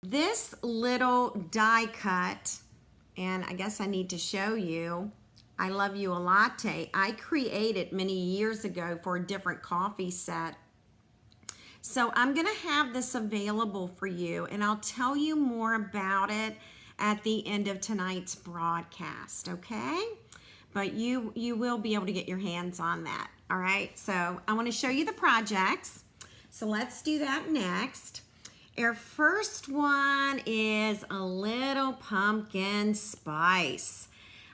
This little die cut, and I guess I need to show you, I Love You a Latte, I created many years ago for a different coffee set. So I'm gonna have this available for you, and I'll tell you more about it at the end of tonight's broadcast, okay? But you will be able to get your hands on that, all right? So I wanna show you the projects. So let's do that next. Our first one is a little pumpkin spice.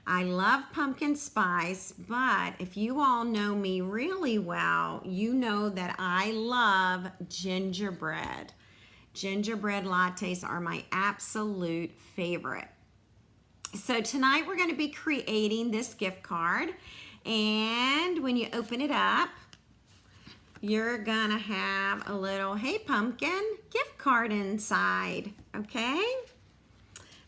I love pumpkin spice, but if you all know me really well, you know that I love gingerbread. Gingerbread lattes are my absolute favorite. So tonight we're going to be creating this gift card, and when you open it up, you're gonna have a little Hey Pumpkin gift card inside, okay?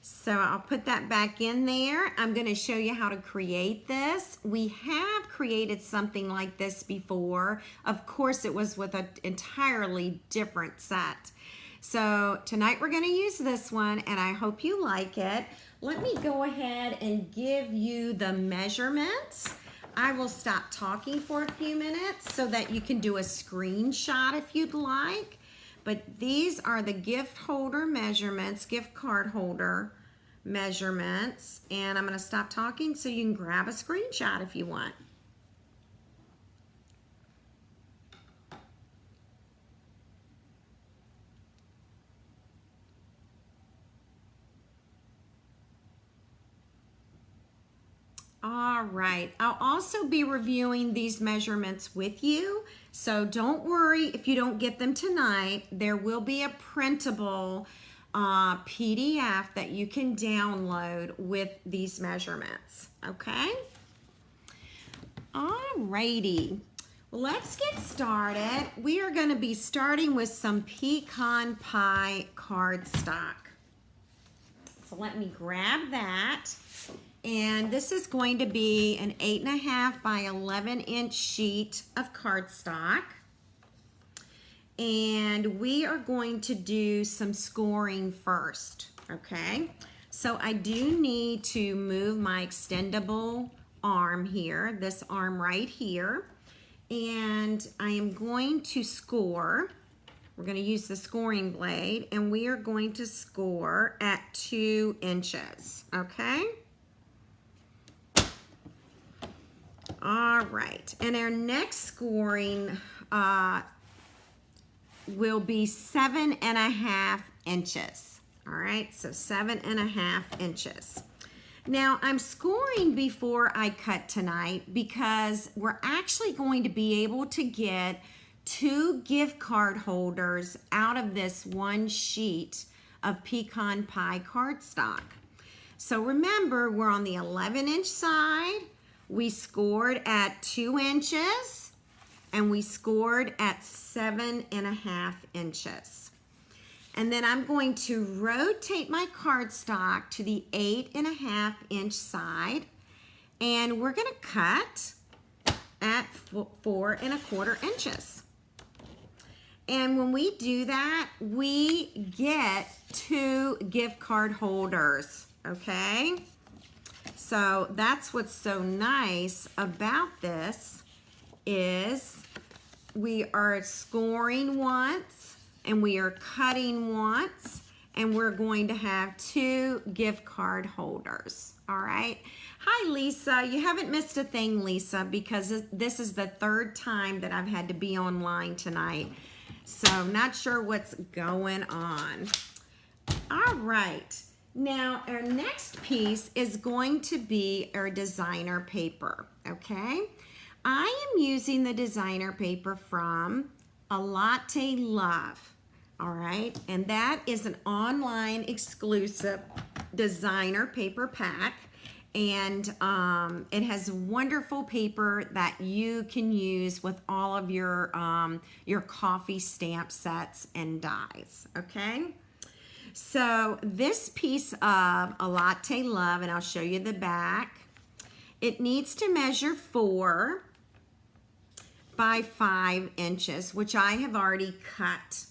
So I'll put that back in there. I'm gonna show you how to create this. We have created something like this before. Of course, it was with an entirely different set. So tonight we're gonna use this one, and I hope you like it. Let me go ahead and give you the measurements. I will stop talking for a few minutes so that you can do a screenshot if you'd like. But these are the gift holder measurements, gift card holder measurements. And I'm going to stop talking so you can grab a screenshot if you want. All right, I'll also be reviewing these measurements with you, so don't worry if you don't get them tonight. There will be a printable PDF that you can download with these measurements, okay? All righty, let's get started. We are going to be starting with some pecan pie cardstock. So let me grab that. And this is going to be an 8.5 by 11-inch sheet of cardstock. And we are going to do some scoring first, okay? So I do need to move my extendable arm here, this arm right here. And I am going to score. We're going to use the scoring blade, and we are going to score at 2 inches, okay? All right, and our next scoring will be 7.5 inches. All right, so 7.5 inches. Now, I'm scoring before I cut tonight because we're actually going to be able to get 2 gift card holders out of this one sheet of pecan pie cardstock. So remember, we're on the 11-inch side. We scored at 2 inches, and we scored at 7.5 inches. And then I'm going to rotate my cardstock to the 8.5-inch side, and we're going to cut at 4.25 inches. And when we do that, we get 2 gift card holders, okay? So that's what's so nice about this is we are scoring once and we are cutting once, and we're going to have 2 gift card holders, all right? Hi, Lisa. You haven't missed a thing, Lisa, because this is the 3rd time that I've had to be online tonight. So I'm not sure what's going on. All right. Now, our next piece is going to be our designer paper, okay? I am using the designer paper from A Latte Love, all right? And that is an online exclusive designer paper pack. And it has wonderful paper that you can use with all of your coffee stamp sets and dies, okay? So this piece of A Latte Love, and I'll show you the back, it needs to measure 4 by 5 inches, which I have already cut.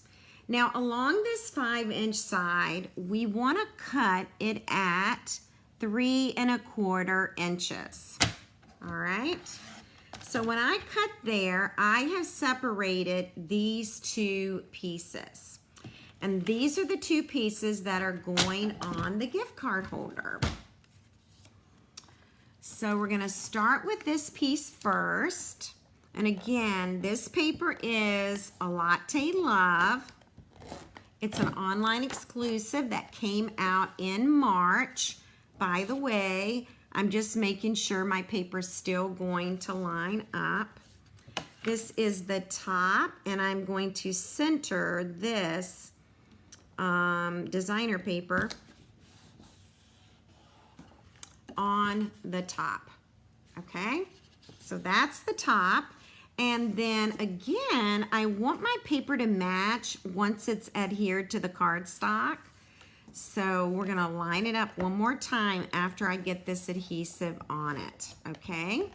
Now along this 5-inch side, we want to cut it at 3¼ inches. All right. So when I cut there, I have separated these two pieces. And these are the two pieces that are going on the gift card holder. So we're going to start with this piece first. And again, this paper is a Latte Love. It's an online exclusive that came out in March. By the way, I'm just making sure my paper's still going to line up. This is the top, and I'm going to center this designer paper on the top. Okay, so that's the top. And then again, I want my paper to match once it's adhered to the cardstock. So we're gonna line it up one more time after I get this adhesive on it, okay?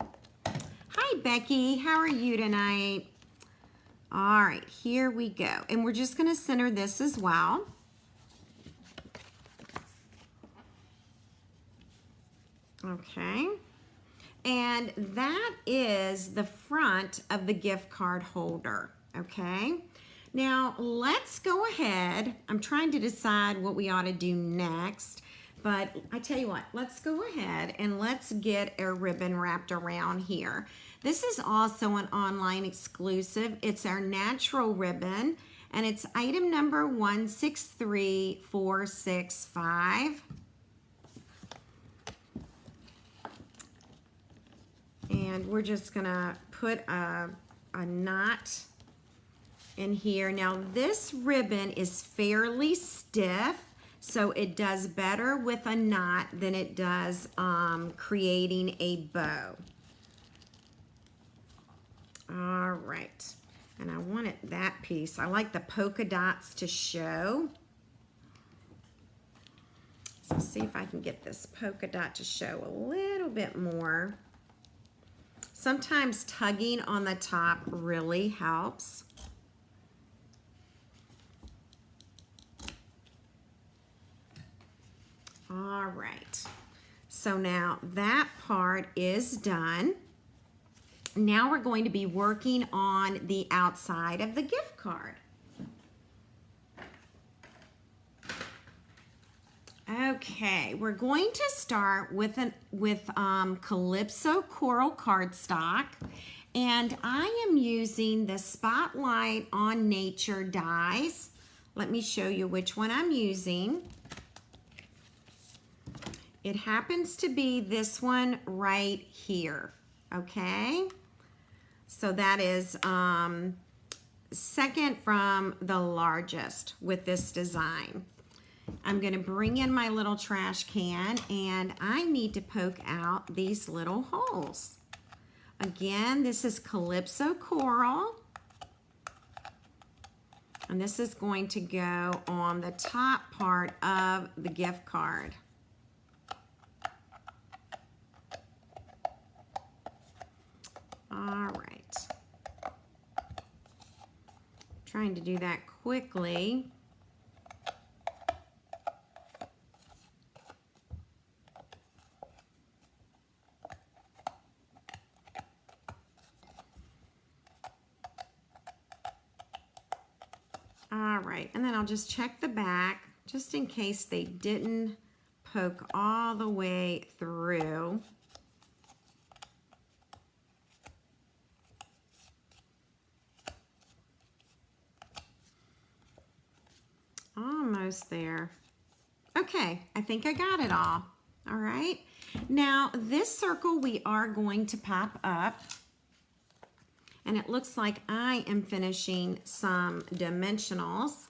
Hi, Becky, how are you tonight? All right, here we go. And we're just gonna center this as well. Okay. And that is the front of the gift card holder, okay? Now, let's go ahead. I'm trying to decide what we ought to do next, but I tell you what, let's go ahead and let's get a ribbon wrapped around here. This is also an online exclusive. It's our natural ribbon, and it's item number 163465. And we're just gonna put a knot in here. Now this ribbon is fairly stiff, so it does better with a knot than it does creating a bow. All right, and I wanted that piece. I like the polka dots to show. So see if I can get this polka dot to show a little bit more. Sometimes tugging on the top really helps. All right, so now that part is done. Now we're going to be working on the outside of the gift card. Okay, we're going to start with Calypso Coral cardstock, and I am using the Spotlight on Nature dies. Let me show you which one I'm using. It happens to be this one right here, okay? So that is second from the largest with this design. I'm going to bring in my little trash can, and I need to poke out these little holes. Again, this is Calypso Coral, and this is going to go on the top part of the gift card. All right. Trying to do that quickly. All right, and then I'll just check the back just in case they didn't poke all the way through. Almost there. Okay, I think I got it all. All right, now this circle we are going to pop up. And it looks like I am finishing some dimensionals.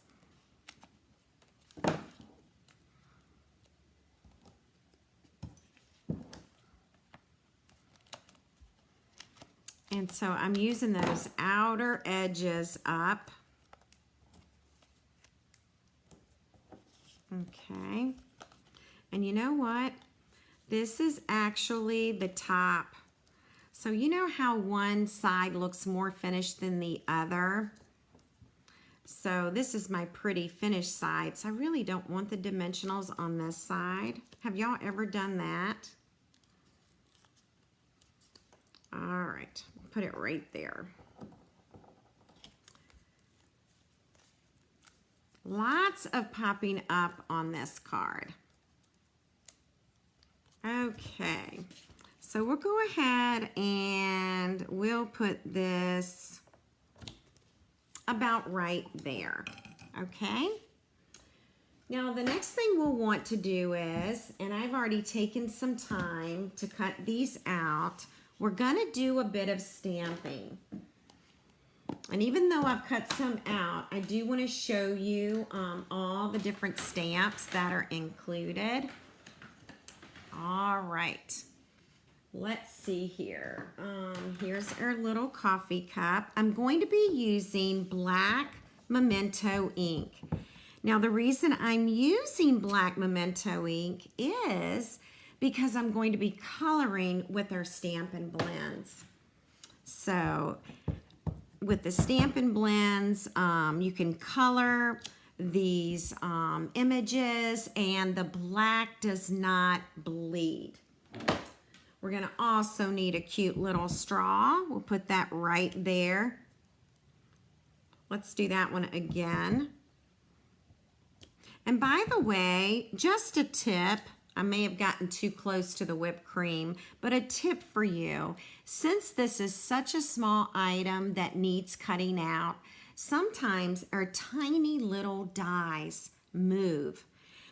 And so I'm using those outer edges up. Okay. And you know what? This is actually the top. So you know how one side looks more finished than the other? So this is my pretty finished side. So I really don't want the dimensionals on this side. Have y'all ever done that? All right, put it right there. Lots of popping up on this card. Okay, so we'll go ahead and we'll put this about right there, okay? Now the next thing we'll want to do is, and I've already taken some time to cut these out, we're gonna do a bit of stamping. And even though I've cut some out, I do want to show you all the different stamps that are included. All right, let's see here. Here's our little coffee cup. I'm going to be using black Memento ink. Now the reason I'm using black Memento ink is because I'm going to be coloring with our Stampin' blends. So with the Stampin' blends, you can color these images, and the black does not bleed. We're gonna also need a cute little straw. We'll put that right there. Let's do that one again. And by the way, just a tip, I may have gotten too close to the whipped cream, but a tip for you, since this is such a small item that needs cutting out, sometimes our tiny little dies move.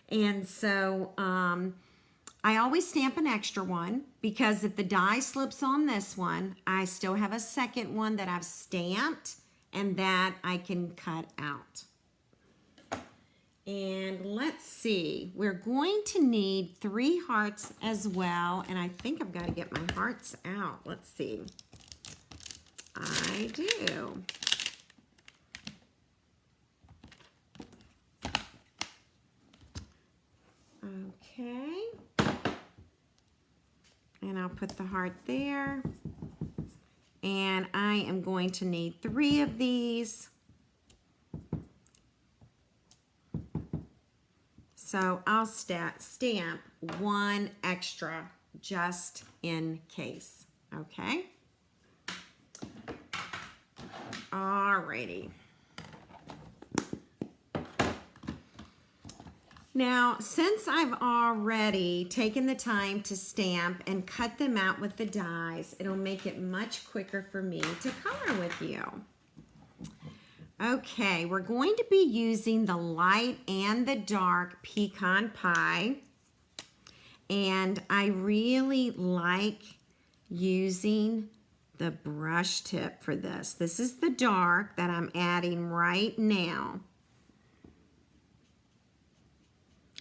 And so I always stamp an extra one, because if the die slips on this one, I still have a second one that I've stamped and that I can cut out. And let's see, we're going to need 3 hearts as well. And I think I've got to get my hearts out. Let's see. I do. Okay. And I'll put the heart there. And I am going to need 3 of these. So I'll stamp 1 extra just in case, okay? Alrighty. Now, since I've already taken the time to stamp and cut them out with the dies, it'll make it much quicker for me to color with you. Okay, we're going to be using the light and the dark pecan pie. And I really like using the brush tip for this. This is the dark that I'm adding right now.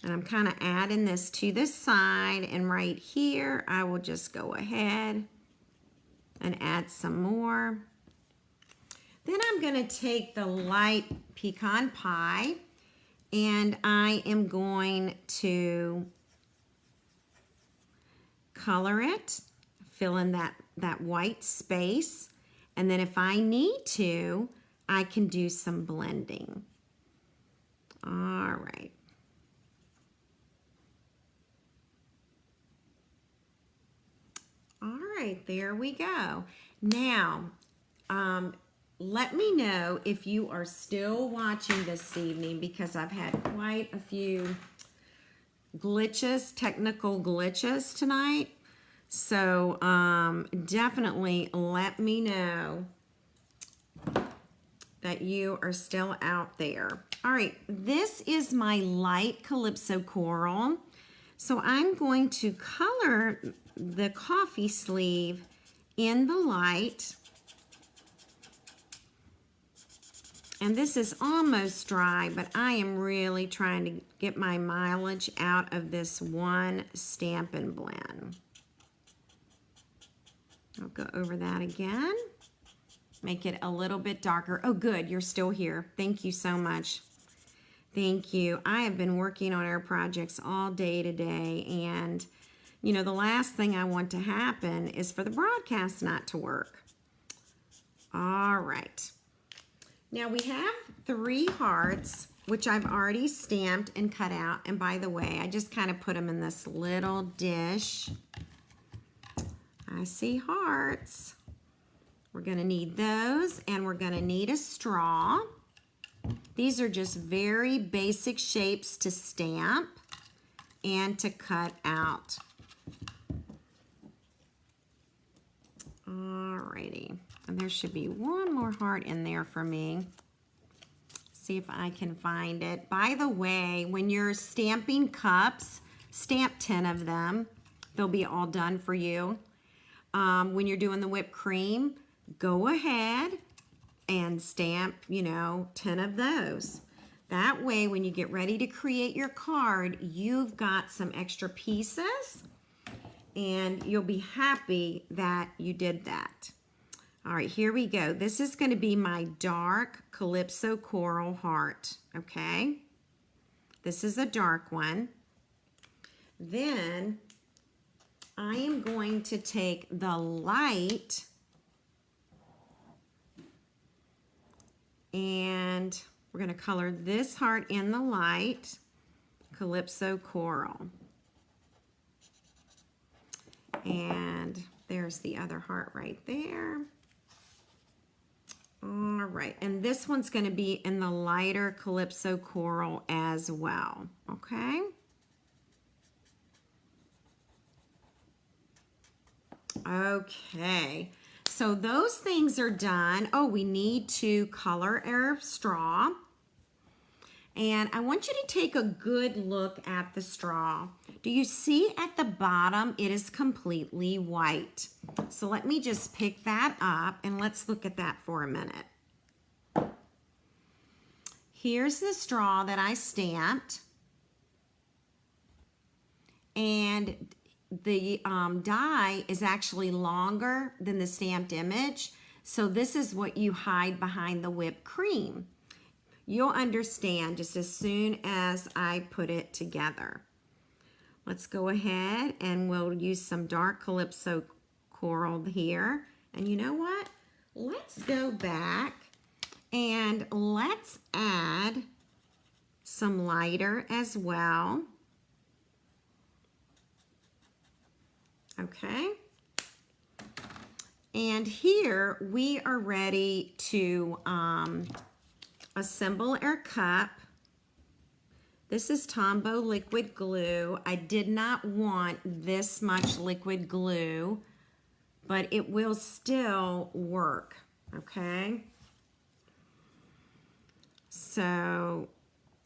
And I'm kind of adding this to the side, and right here I will just go ahead and add some more. Then I'm going to take the light pecan pie, and I am going to color it, fill in that white space, and then if I need to, I can do some blending. All right. All right, there we go. Now, let me know if you are still watching this evening, because I've had quite a few glitches, technical glitches tonight. So definitely let me know that you are still out there. All right, this is my light Calypso coral. So I'm going to color the coffee sleeve in the light. And this is almost dry, but I am really trying to get my mileage out of this one Stampin' blend. I'll go over that again. Make it a little bit darker. Oh, good, you're still here. Thank you so much. Thank you. I have been working on our projects all day today, and you know, the last thing I want to happen is for the broadcast not to work. All right. Now we have 3 hearts, which I've already stamped and cut out. And by the way, I just kind of put them in this little dish. I see hearts. We're going to need those, and we're going to need a straw. These are just very basic shapes to stamp and to cut out. Alrighty, and there should be one more heart in there for me. See if I can find it. By the way, when you're stamping cups, stamp 10 of them. They'll be all done for you. When you're doing the whipped cream, go ahead and stamp, 10 of those. That way, when you get ready to create your card, you've got some extra pieces, and you'll be happy that you did that. All right, here we go. This is going to be my dark Calypso Coral heart, okay? This is a dark one. Then I am going to take the light and we're going to color this heart in the light, Calypso Coral. And there's the other heart right there. All right, and this one's going to be in the lighter Calypso Coral as well, okay? Okay, so those things are done. Oh, we need to color our straw. And I want you to take a good look at the straw. Do you see at the bottom, it is completely white. So let me just pick that up and let's look at that for a minute. Here's the straw that I stamped. And the die is actually longer than the stamped image. So this is what you hide behind the whipped cream. You'll understand just as soon as I put it together. Let's go ahead and we'll use some dark Calypso Coral here. And you know what? Let's go back and let's add some lighter as well. Okay. And here we are ready to assemble our cup. This is Tombow liquid glue. I did not want this much liquid glue, but it will still work, okay? So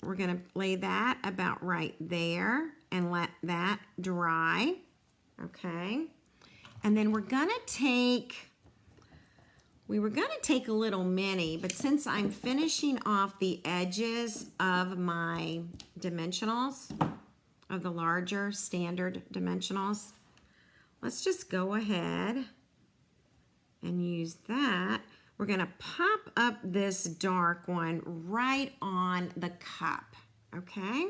we're gonna lay that about right there and let that dry, okay? And then we were gonna take a little mini, but since I'm finishing off the edges of my dimensionals, of the larger standard dimensionals, let's just go ahead and use that. We're gonna pop up this dark one right on the cup, okay?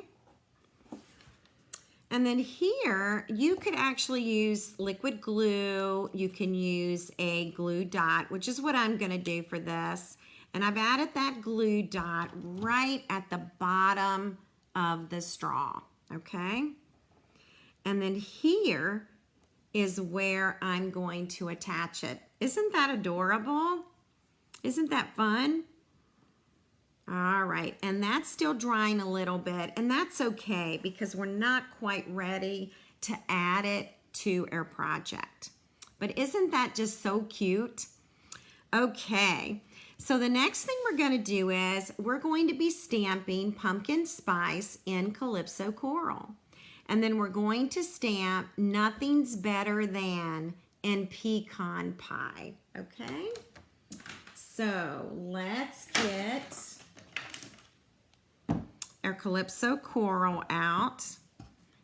And then here, you could actually use liquid glue. You can use a glue dot, which is what I'm gonna do for this. And I've added that glue dot right at the bottom of the straw, okay? And then here is where I'm going to attach it. Isn't that adorable? Isn't that fun? All right, and that's still drying a little bit, and that's okay because we're not quite ready to add it to our project. But isn't that just so cute? Okay, so the next thing we're going to do is we're going to be stamping pumpkin spice in Calypso Coral. And then we're going to stamp Nothing's Better Than in pecan pie, okay? So let's get our Calypso Coral out.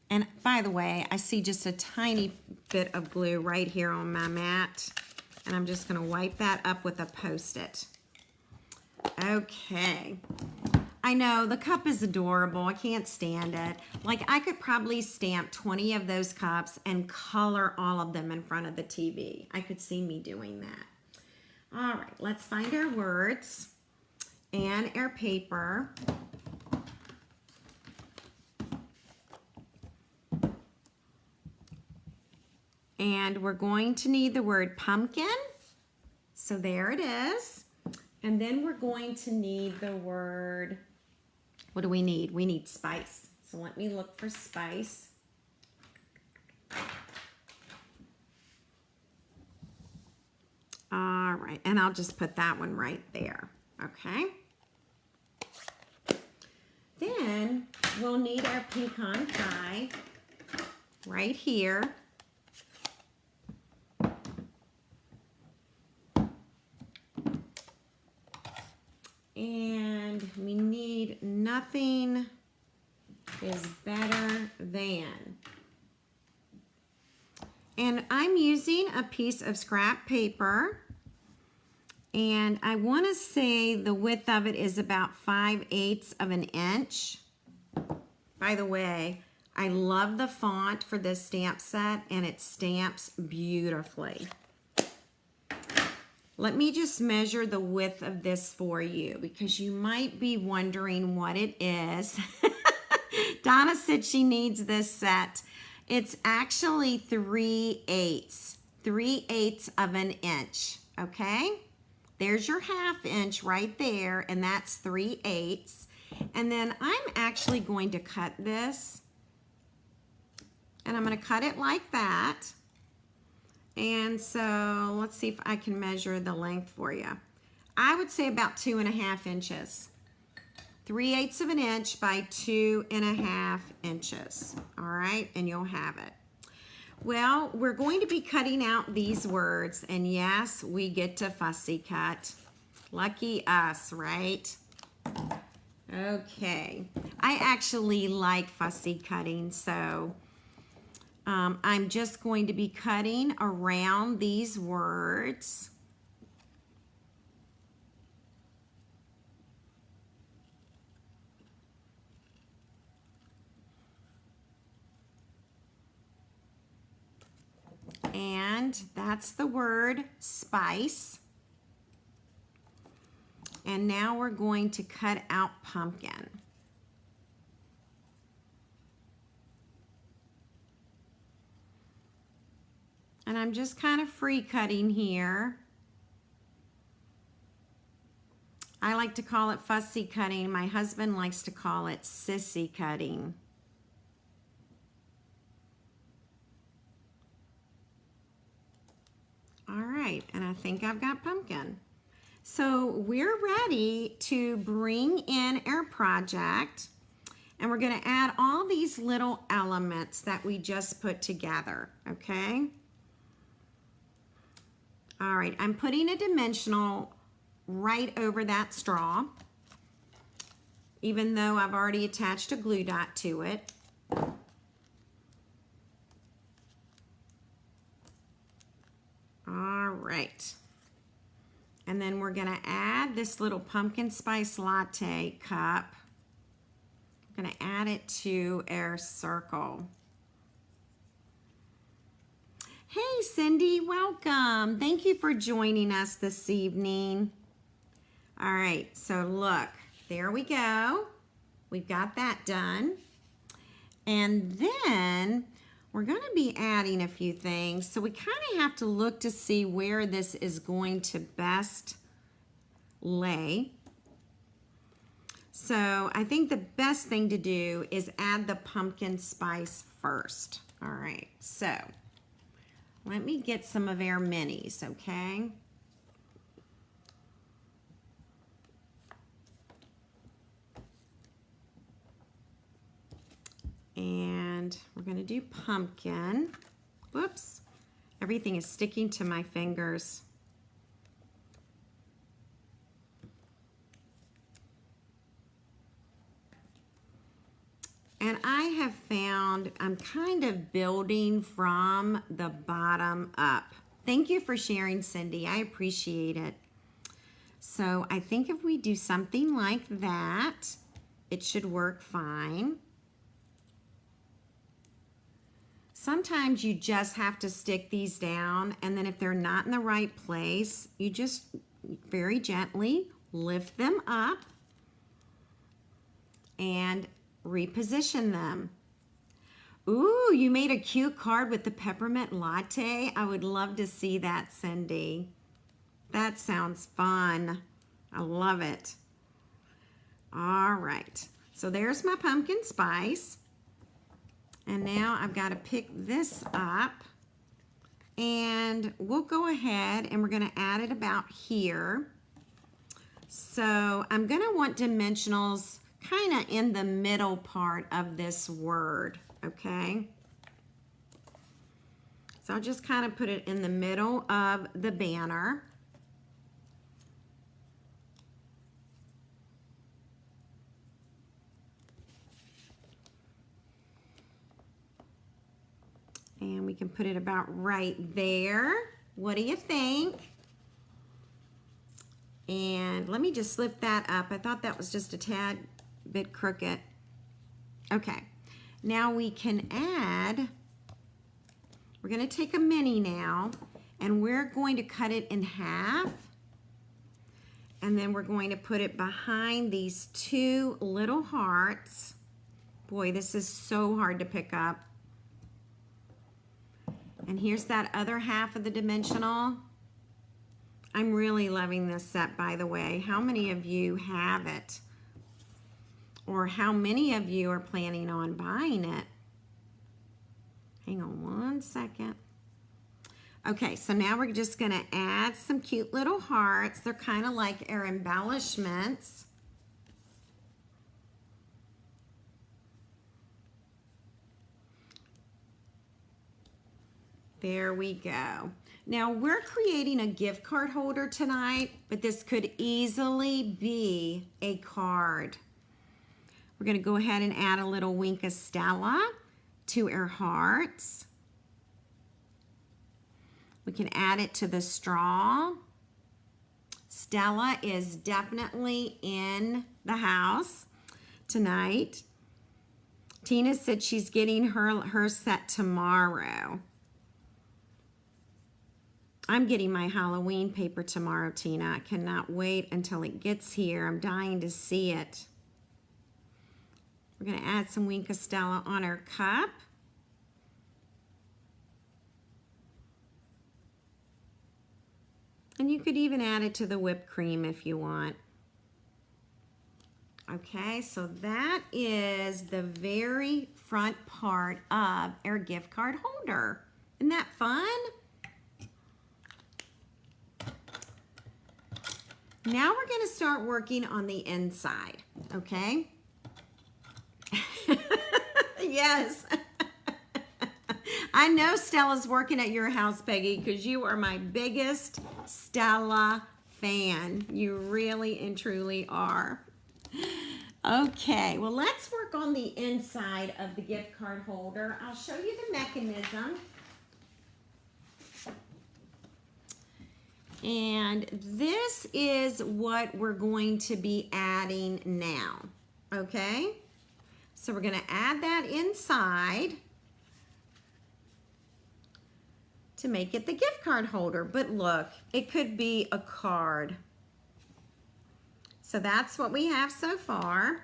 And by the way, I see just a tiny bit of glue right here on my mat. And I'm just gonna wipe that up with a Post-it. Okay. I know, the cup is adorable. I can't stand it. Like, I could probably stamp 20 of those cups and color all of them in front of the TV. I could see me doing that. All right, let's find our words. and our paper. And we're going to need the word pumpkin. So there it is. And then we're going to need the word, what do we need? We need spice. So let me look for spice. All right, and I'll just put that one right there, okay? Then we'll need our pecan pie right here. And we need nothing is better than. And I'm using a piece of scrap paper. And I want to say the width of it is about 5/8 of an inch. By the way, I love the font for this stamp set, and it stamps beautifully. Let me just measure the width of this for you because you might be wondering what it is. Donna said she needs this set. It's actually 3/8. 3/8 of an inch, okay? There's your 1/2 inch right there, and that's 3/8. And then I'm actually going to cut this, and I'm going to cut it like that. And so let's see if I can measure the length for you. I would say about 2.5 inches. 3/8 of an inch by 2.5 inches. All right, and you'll have it. Well, we're going to be cutting out these words, and yes, we get to fussy cut. Lucky us, right? Okay, I actually like fussy cutting, so I'm just going to be cutting around these words. And that's the word spice. And now we're going to cut out pumpkin. And I'm just kind of free cutting here. I like to call it fussy cutting. My husband likes to call it sissy cutting. All right, and I think I've got pumpkin. So we're ready to bring in our project, and we're going to add all these little elements that we just put together, okay? All right, I'm putting a dimensional right over that straw, even though I've already attached a glue dot to it. All right. And then we're going to add this little pumpkin spice latte cup. I'm going to add it to our circle. Hey, Cindy, welcome. Thank you for joining us this evening. All right, so look, there we go. We've got that done. And then we're going to be adding a few things. So we kind of have to look to see where this is going to best lay. So I think the best thing to do is add the pumpkin spice first. All right, so let me get some of our minis, okay? And we're going to do pumpkin. Whoops, everything is sticking to my fingers. And I have found I'm kind of building from the bottom up. Thank you for sharing, Cindy. I appreciate it. So I think if we do something like that, it should work fine. Sometimes you just have to stick these down, and then if they're not in the right place, you just very gently lift them up, and reposition them. Ooh, you made a cute card with the peppermint latte. I would love to see that, Cindy. That sounds fun. I love it. All right, so there's my pumpkin spice. And now I've got to pick this up, and we'll go ahead and we're going to add it about here. So I'm going to want dimensionals kind of in the middle part of this word, okay? So I'll just kind of put it in the middle of the banner. And we can put it about right there. What do you think? And let me just lift that up. I thought that was just a tad bit crooked. Okay, now we can add, we're going to take a mini now, and we're going to cut it in half. And then we're going to put it behind these two little hearts. Boy, this is so hard to pick up. And here's that other half of the dimensional. I'm really loving this set, by the way. How many of you have it? Or how many of you are planning on buying it? Hang on one second. Okay, so now we're just gonna add some cute little hearts. They're kind of like our embellishments. There we go. Now we're creating a gift card holder tonight, but this could easily be a card. We're going to go ahead and add a little wink of Stella to our hearts. We can add it to the straw. Stella is definitely in the house tonight. Tina said she's getting her set tomorrow. I'm getting my Halloween paper tomorrow, Tina. I cannot wait until it gets here. I'm dying to see it. We're going to add some Wink of Stella on our cup. And you could even add it to the whipped cream if you want. Okay, so that is the very front part of our gift card holder. Isn't that fun? Now we're going to start working on the inside, okay? Yes. I know Stella's working at your house, Peggy, because you are my biggest Stella fan. You really and truly are. Okay, well, let's work on the inside of the gift card holder. I'll show you the mechanism. And this is what we're going to be adding now, okay? So we're going to add that inside to make it the gift card holder. But look, it could be a card. So that's what we have so far.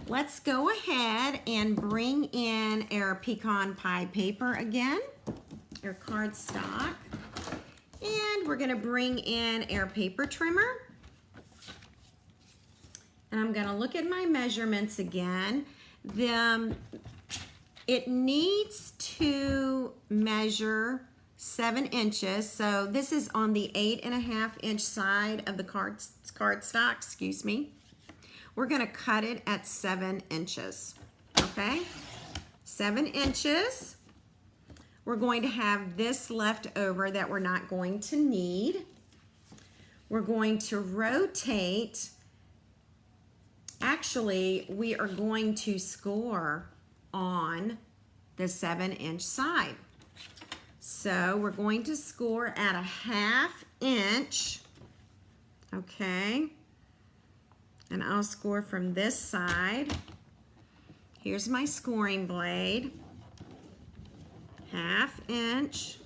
Let's go ahead and bring in our pecan pie paper again, our cardstock. And we're going to bring in our paper trimmer. And I'm going to look at my measurements again. It needs to measure 7 inches. So this is on the 8.5 inch side of the cardstock, excuse me. We're going to cut it at 7 inches. Okay? 7 inches. We're going to have this left over that we're not going to need. We're going to rotate. Actually, we are going to score on the 7 inch side. So we're going to score at a 1/2 inch. Okay. And I'll score from this side. Here's my scoring blade. 1/2 inch.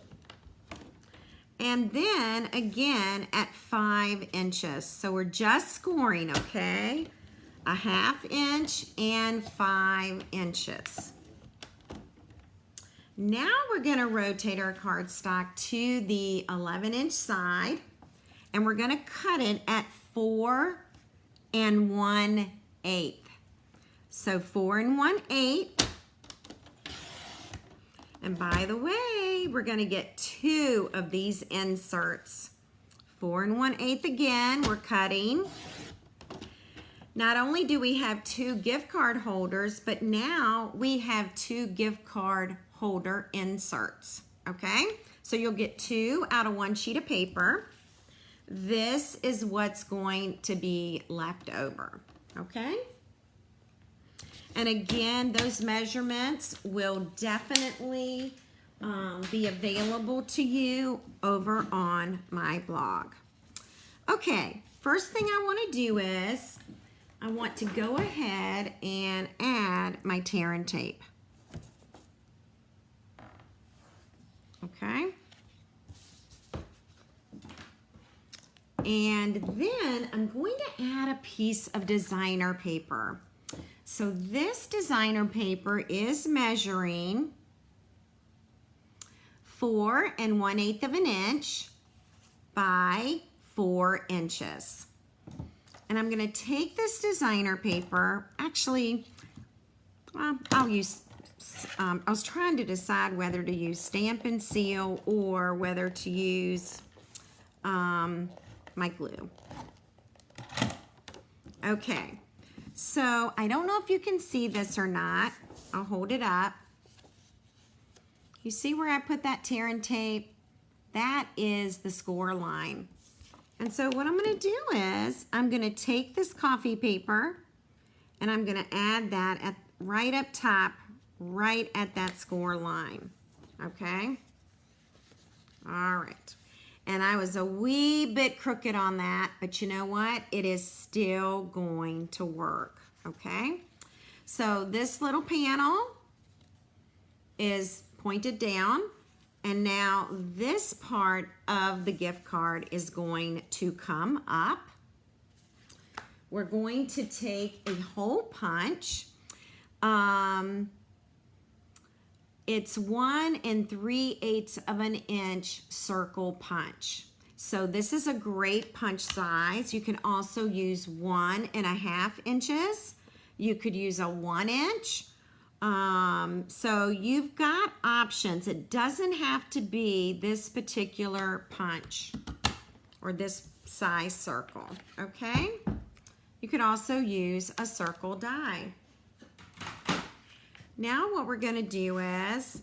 and then again at 5 inches. So we're just scoring, okay? A 1/2 inch and 5 inches. Now we're going to rotate our cardstock to the 11-inch side, and we're going to cut it at 4 1/8. So 4 1/8. And by the way, we're going to get 2 of these inserts. 4 1/8 again, we're cutting. Not only do we have 2 gift card holders, but now we have 2 gift card holder inserts, okay? So you'll get 2 out of 1 sheet of paper. This is what's going to be left over, okay? And again, those measurements will definitely be available to you over on my blog. Okay, first thing I want to do is I want to go ahead and add my tear and tape. Okay. And then I'm going to add a piece of designer paper. So this designer paper is measuring 4 1/8 of an inch by 4 inches. And I'm going to take this designer paper, actually, I'll use, I was trying to decide whether to use Stampin' Seal or whether to use my glue. Okay, so I don't know if you can see this or not. I'll hold it up. You see where I put that tear and tape? That is the score line. And so what I'm going to do is I'm going to take this coffee paper and I'm going to add that at right up top, right at that score line. Okay? All right. And I was a wee bit crooked on that, but you know what? It is still going to work. Okay? So this little panel is pointed down. And now this part of the gift card is going to come up. We're going to take a hole punch. It's 1 3/8 of an inch circle punch. So this is a great punch size. You can also use 1 1/2 inches. You could use a 1 inch. So you've got options. It doesn't have to be this particular punch or this size circle, okay? You could also use a circle die. Now what we're going to do is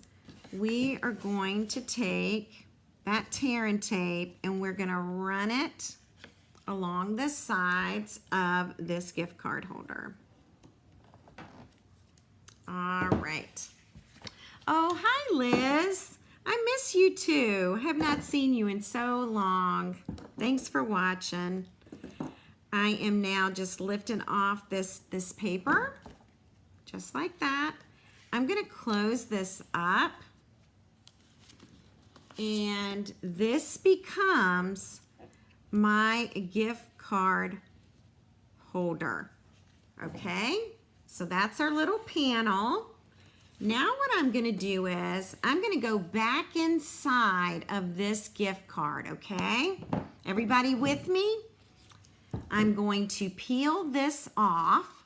we are going to take that tear and tape and we're going to run it along the sides of this gift card holder. All right. Oh, hi, Liz. I miss you too. Have not seen you in so long. Thanks for watching. I am now just lifting off this paper, just like that. I'm going to close this up, and this becomes my gift card holder. Okay? So that's our little panel. Now what I'm going to do is I'm going to go back inside of this gift card, okay? Everybody with me? I'm going to peel this off.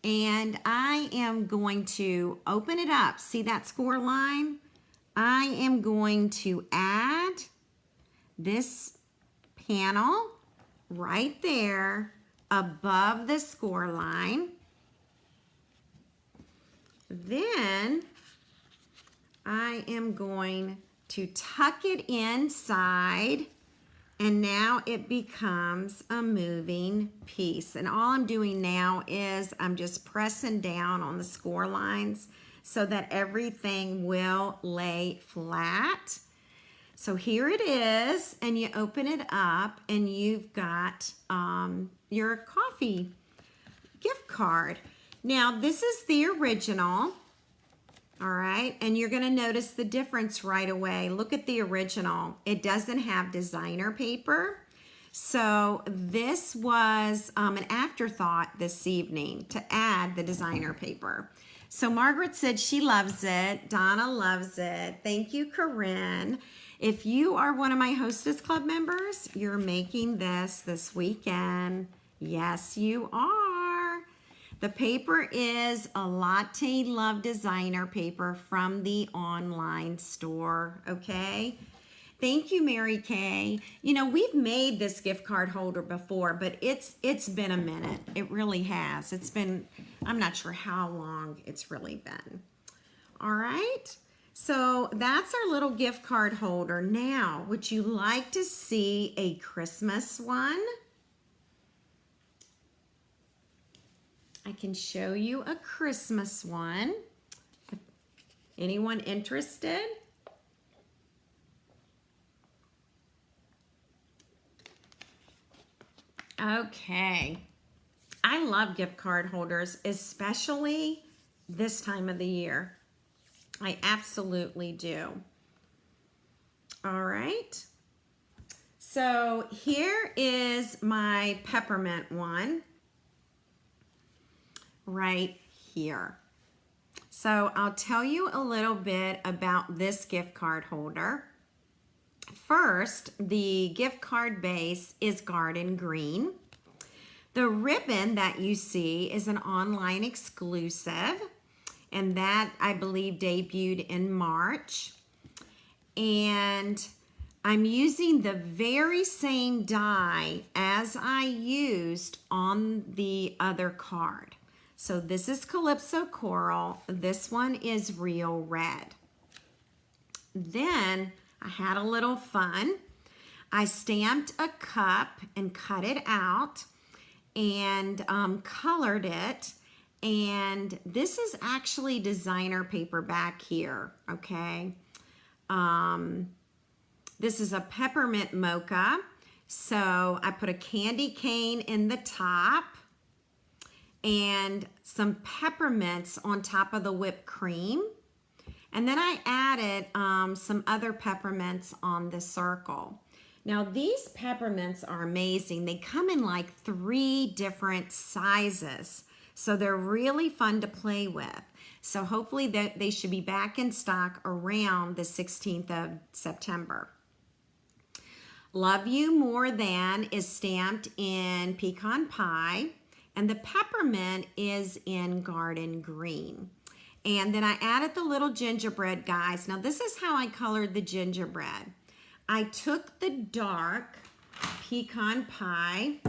And I am going to open it up. See that score line? I am going to add this panel right there above the score line. Then I am going to tuck it inside, and now it becomes a moving piece. And all I'm doing now is I'm just pressing down on the score lines so that everything will lay flat. So here it is, and you open it up and you've got your coffee gift card. Now this is the original, All right, and you're gonna notice the difference right away. Look at the original. It doesn't have designer paper. So this was an afterthought this evening to add the designer paper. So Margaret said she loves it. Donna loves it. Thank you, Corinne. If you are one of my Hostess Club members, you're making this weekend. Yes, you are. The paper is a Latte Love designer paper from the online store, okay? Thank you, Mary Kay. You know, we've made this gift card holder before, but it's been a minute. It really has. It's been, I'm not sure how long it's really been. All right, so that's our little gift card holder. Now, would you like to see a Christmas one? I can show you a Christmas one. Anyone interested? Okay. I love gift card holders, especially this time of the year. I absolutely do. All right. So here is my peppermint one right here. So I'll tell you a little bit about this gift card holder. First, the gift card base is garden green. The ribbon that you see is an online exclusive, and that I believe debuted in March. And I'm using the very same die as I used on the other card. So this is Calypso Coral. This one is Real Red. Then I had a little fun. I stamped a cup and cut it out and colored it. And this is actually designer paper back here, okay? This is a peppermint mocha. So I put a candy cane in the top and some peppermints on top of the whipped cream. And then I added some other peppermints on the circle. Now these peppermints are amazing. They come in like 3 different sizes. So they're really fun to play with. So hopefully they should be back in stock around the 16th of September. Love You More Than is stamped in pecan pie, and the peppermint is in garden green. And then I added the little gingerbread guys. Now this is how I colored the gingerbread. I took the dark pecan pie,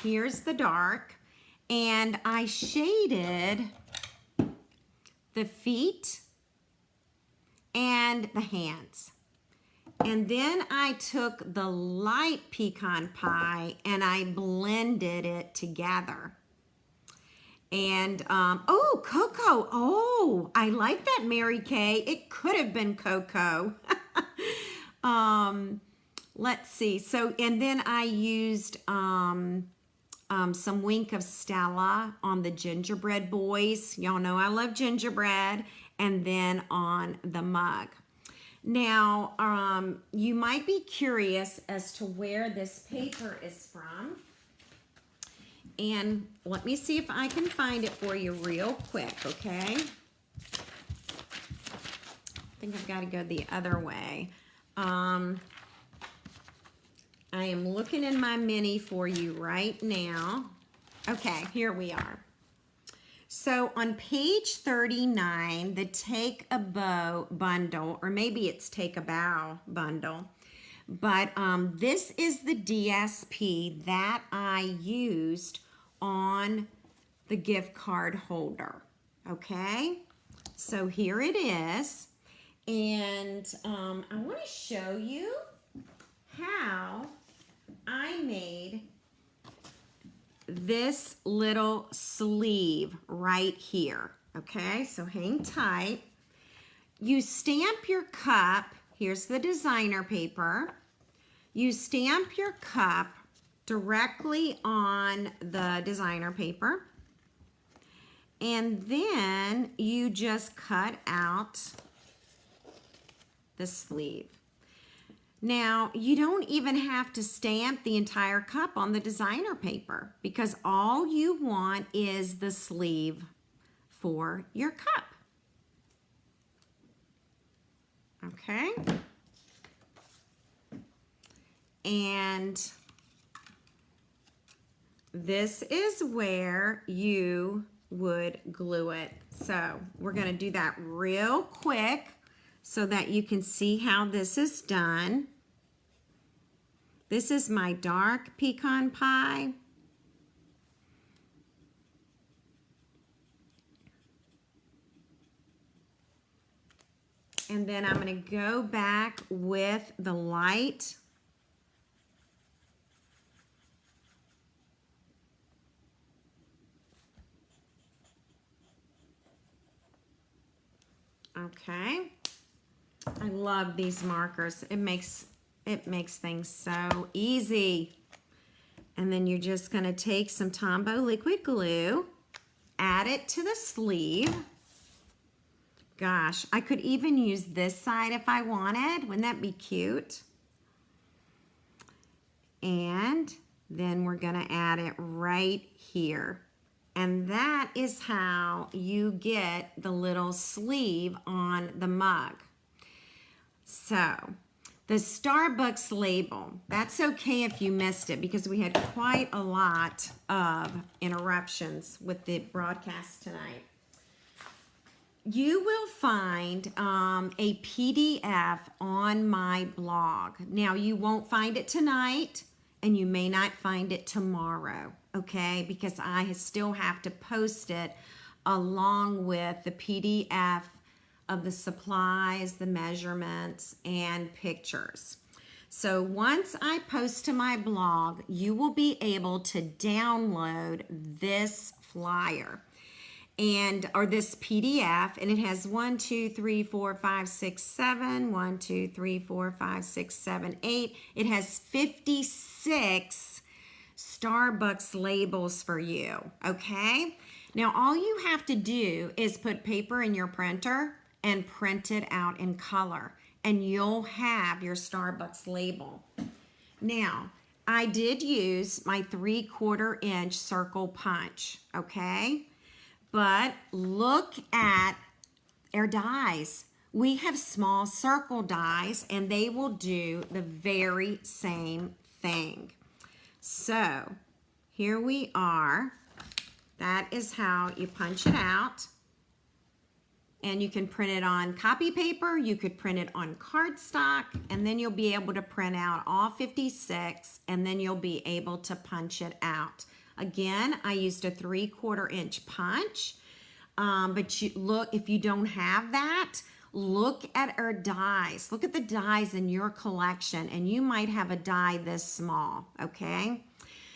here's the dark, and I shaded the feet and the hands. And then I took the light pecan pie and I blended it together. And, oh, cocoa. Oh, I like that, Mary Kay. It could have been cocoa. Let's see. So, and then I used some Wink of Stella on the gingerbread boys. Y'all know I love gingerbread. And then on the mug. Now, you might be curious as to where this paper is from. And let me see if I can find it for you real quick, okay? I think I've got to go the other way. I am looking in my mini for you right now. Okay, here we are. So on page 39, the Take a Bow bundle, or maybe it's Take a Bow bundle, but this is the DSP that I used on the gift card holder, okay? So here it is, and I want to show you how I made this little sleeve right here, okay? So hang tight. You stamp your cup. Here's the designer paper. You stamp your cup directly on the designer paper, And then you just cut out the sleeve. Now, you don't even have to stamp the entire cup on the designer paper because all you want is the sleeve for your cup. Okay? And this is where you would glue it. So we're going to do that real quick so that you can see how this is done. This is my dark pecan pie. And then I'm going to go back with the light. Okay. I love these markers. It makes things so easy. And then you're just going to take some Tombow liquid glue, add it to the sleeve. Gosh, I could even use this side if I wanted. Wouldn't that be cute? And then we're going to add it right here. And that is how you get the little sleeve on the mug. So, the Starbucks label, that's okay if you missed it because we had quite a lot of interruptions with the broadcast tonight. You will find a PDF on my blog. Now, you won't find it tonight and you may not find it tomorrow, okay? Because I still have to post it along with the PDF of the supplies, the measurements, and pictures. So once I post to my blog, you will be able to download this flyer or this PDF, and it has 1, 2, 3, 4, 5, 6, 7, 1, 2, 3, 4, 5, 6, 7, 8. It has 56 Starbucks labels for you, okay? Now all you have to do is put paper in your printer and print it out in color, and you'll have your Starbucks label. Now, I did use my 3/4 inch circle punch, okay? But look at our dies. We have small circle dies, and they will do the very same thing. So, here we are. That is how you punch it out. And you can print it on copy paper, you could print it on cardstock, and then you'll be able to print out all 56, and then you'll be able to punch it out. Again, I used a 3/4 inch punch, but if you don't have that, look at our dies. Look at the dies in your collection, and you might have a die this small, okay?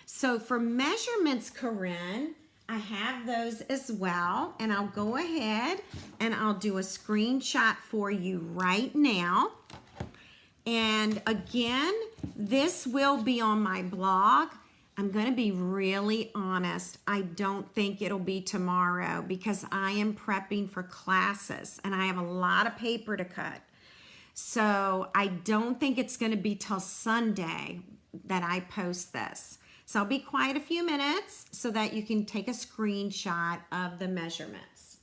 So for measurements, Corinne, I have those as well, and I'll go ahead and I'll do a screenshot for you right now. And again, this will be on my blog. I'm going to be really honest. I don't think it'll be tomorrow because I am prepping for classes and I have a lot of paper to cut. So I don't think it's going to be till Sunday that I post this. So I'll be quiet a few minutes so that you can take a screenshot of the measurements.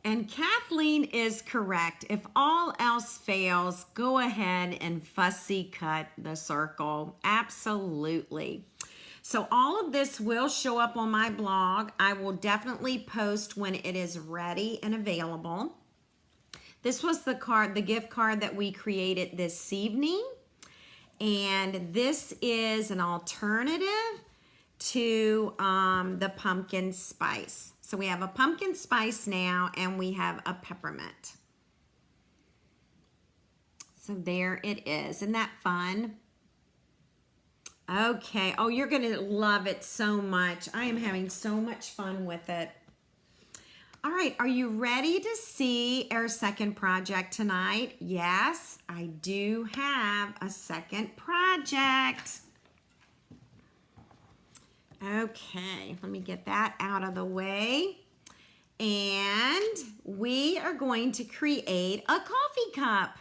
And Kathleen is correct. If all else fails, go ahead and fussy cut the circle. Absolutely. So all of this will show up on my blog. I will definitely post when it is ready and available. This was the gift card that we created this evening. And this is an alternative to the pumpkin spice. So we have a pumpkin spice now, and we have a peppermint. So there it is. Isn't that fun? Okay. Oh, you're going to love it so much. I am having so much fun with it. All right, are you ready to see our second project tonight? Yes, I do have a second project. Okay, let me get that out of the way. And we are going to create a coffee cup.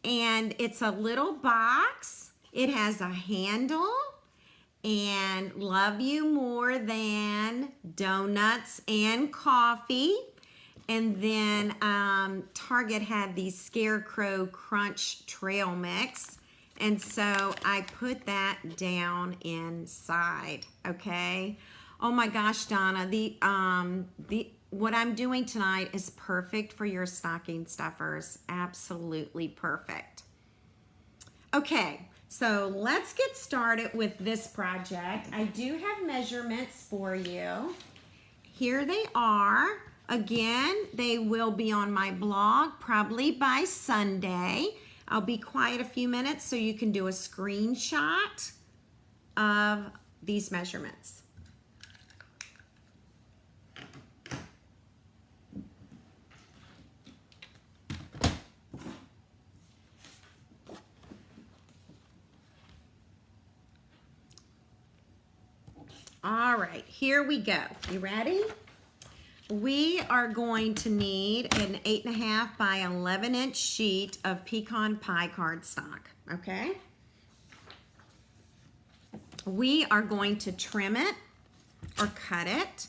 And it's a little box. It has a handle. And love you more than donuts and coffee. And then Target had these Scarecrow Crunch Trail Mix. And so I put that down inside, okay? Oh my gosh, Donna, what I'm doing tonight is perfect for your stocking stuffers. Absolutely perfect. Okay. So let's get started with this project. I do have measurements for you. Here they are. Again, they will be on my blog probably by Sunday. I'll be quiet a few minutes so you can do a screenshot of these measurements. All right, here we go. You ready? We are going to need an 8.5 by 11 inch sheet of pecan pie cardstock, okay? We are going to trim it or cut it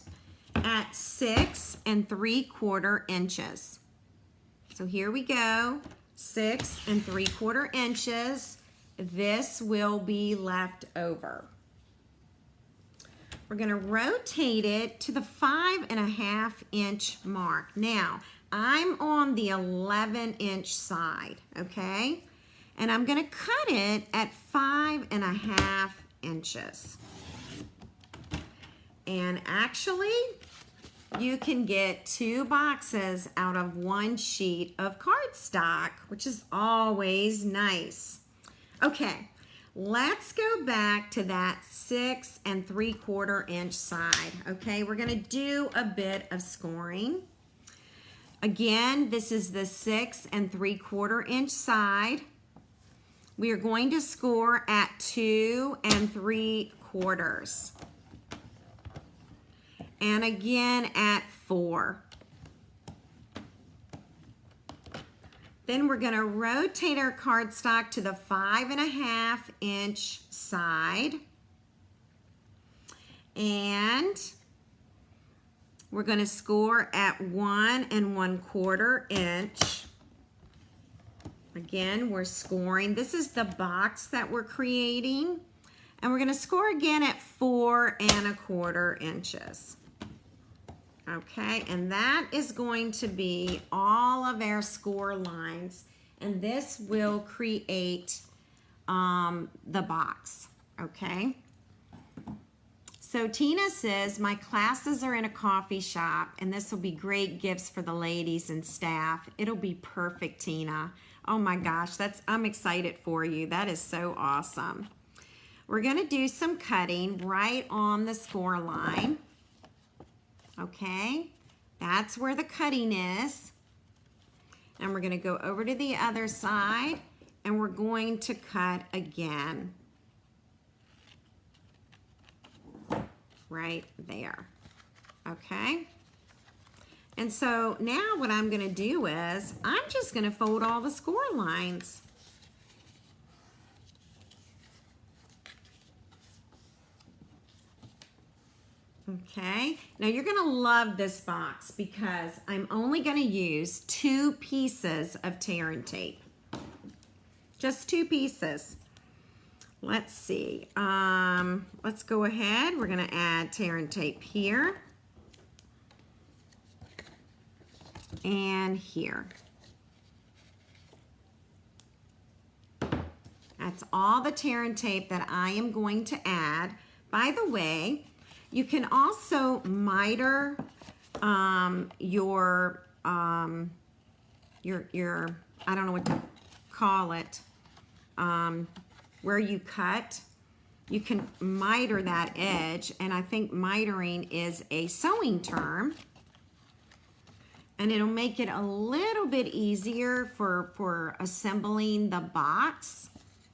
at 6 3/4 inches. So here we go, 6 3/4 inches. This will be left over. We're going to rotate it to the 5.5 inch mark. Now, I'm on the 11 inch side, okay? And I'm going to cut it at 5.5 inches. And actually, you can get 2 boxes out of 1 sheet of cardstock, which is always nice. Okay. Let's go back to that 6 3/4 inch side, okay? We're gonna do a bit of scoring. Again, this is the 6 3/4 inch side. We are going to score at 2 3/4. And again at 4. Then we're going to rotate our cardstock to the 5.5 inch side. And we're going to score at 1 1/4 inch. Again, we're scoring. This is the box that we're creating. And we're going to score again at 4 1/4 inches. Okay, and that is going to be all of our score lines, and this will create the box, okay? So Tina says, my classes are in a coffee shop, and this will be great gifts for the ladies and staff. It'll be perfect, Tina. Oh my gosh, I'm excited for you. That is so awesome. We're gonna do some cutting right on the score line. Okay, that's where the cutting is. And we're going to go over to the other side and we're going to cut again. Right there. Okay. And so now what I'm going to do is I'm just going to fold all the score lines. Okay, now you're going to love this box because I'm only going to use 2 pieces of tear and tape. Just 2 pieces. Let's see. Let's go ahead. We're going to add tear and tape here and here. That's all the tear and tape that I am going to add. By the way, you can also miter your I don't know what to call it, where you cut. you can miter that edge, and I think mitering is a sewing term. And it'll make it a little bit easier for assembling the box.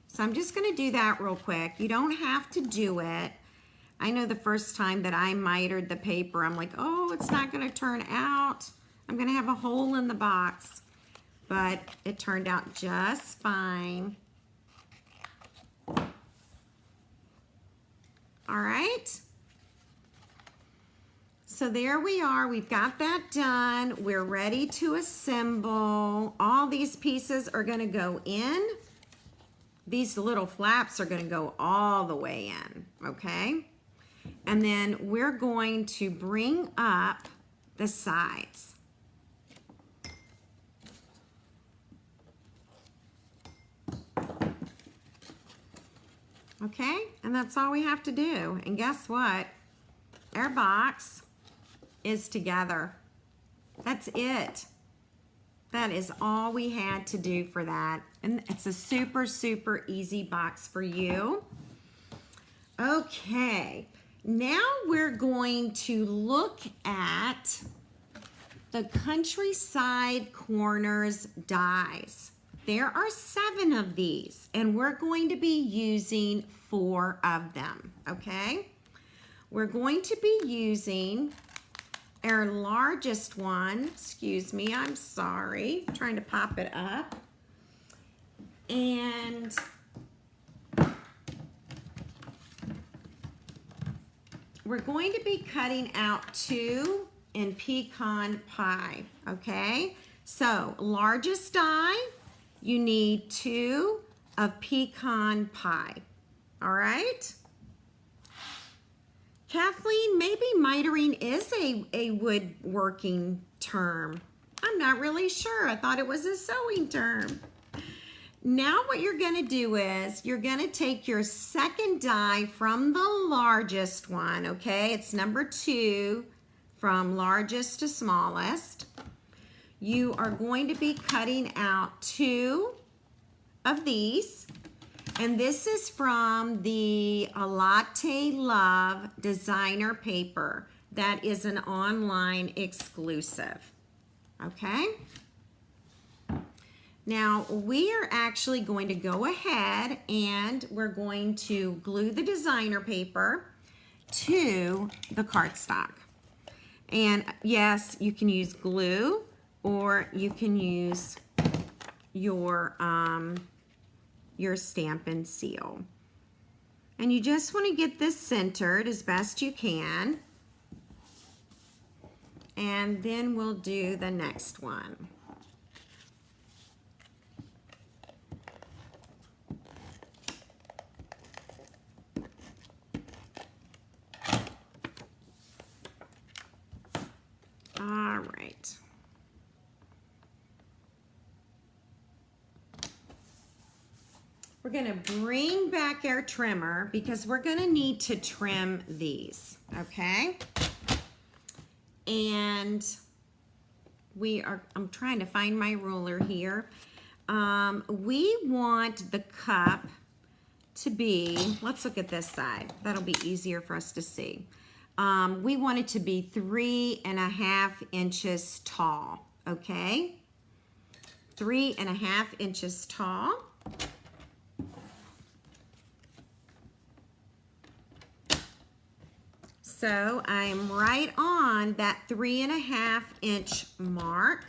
So I'm just gonna do that real quick. You don't have to do it. I know the first time that I mitered the paper, I'm like, oh, it's not gonna turn out. I'm gonna have a hole in the box. But it turned out just fine. All right. So there we are, we've got that done. We're ready to assemble. All these pieces are gonna go in. These little flaps are gonna go all the way in, okay? And then we're going to bring up the sides. Okay, and that's all we have to do. And guess what? Our box is together. That's it. That is all we had to do for that. And it's a super, super easy box for you. Okay, now we're going to look at the Countryside Corners dies. There are 7 of these, and we're going to be using 4 of them, okay? We're going to be using our largest one. Excuse me, I'm sorry. I'm trying to pop it up. And we're going to be cutting out 2 in pecan pie, okay? So, largest die, you need 2 of pecan pie, all right? Kathleen, maybe mitering is a woodworking term. I'm not really sure. I thought it was a sewing term. Now what you're gonna do is you're gonna take your second die from the largest one, okay? It's number 2 from largest to smallest. You are going to be cutting out 2 of these. And this is from the Latte Love designer paper. That is an online exclusive, okay? Now, we are actually going to go ahead and we're going to glue the designer paper to the cardstock. And yes, you can use glue or you can use your Stampin' seal. And you just want to get this centered as best you can. And then we'll do the next one. All right. We're going to bring back our trimmer because we're going to need to trim these, okay? And I'm trying to find my ruler here. We want the cup to be, let's look at this side. That'll be easier for us to see. We want it to be 3.5 inches tall, okay? 3.5 inches tall. So I'm right on that 3.5 inch mark.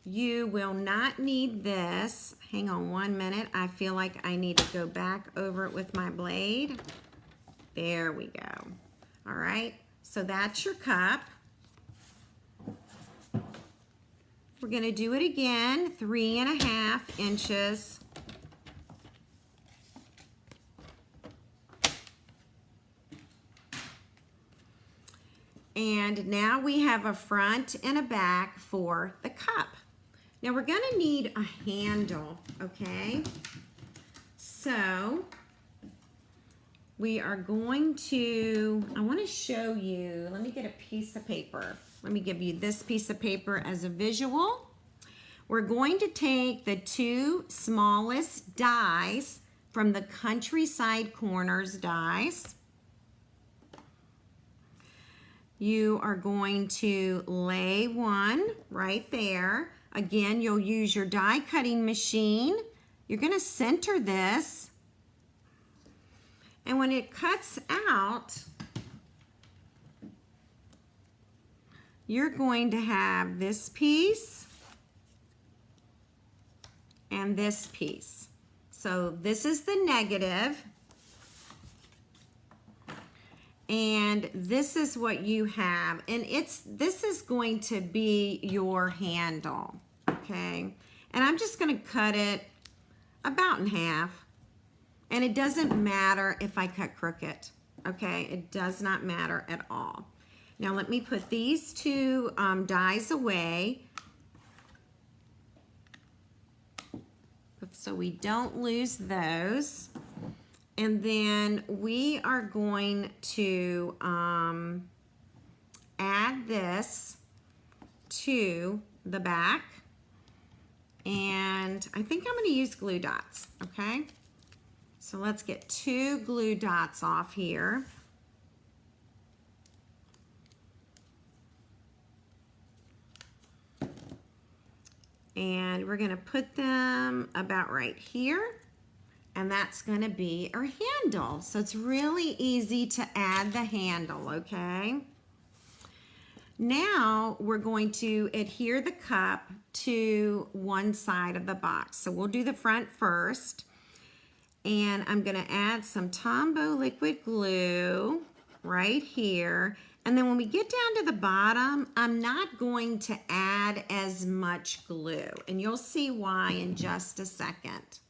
You will not need this. Hang on 1 minute. I feel like I need to go back over it with my blade. There we go. All right, so that's your cup. We're gonna do it again, 3.5 inches. And now we have a front and a back for the cup. Now we're gonna need a handle, okay? So we are going to, I wanna show you, let me get a piece of paper. Let me give you this piece of paper as a visual. We're going to take the 2 smallest dies from the Countryside Corners dies. You are going to lay one right there. Again, you'll use your die cutting machine. You're going to center this. And when it cuts out, you're going to have this piece and this piece. So this is the negative. And this is what you have. And this is going to be your handle, okay? And I'm just gonna cut it about in half. And it doesn't matter if I cut crooked, okay? It does not matter at all. Now let me put these two dies away so we don't lose those. And then we are going to add this to the back. And I think I'm going to use glue dots, okay? So let's get 2 glue dots off here. And we're going to put them about right here. And that's going to be our handle. So it's really easy to add the handle, okay? Now we're going to adhere the cup to one side of the box. So we'll do the front first. And I'm going to add some Tombow liquid glue right here. And then when we get down to the bottom, I'm not going to add as much glue. And you'll see why in just a second.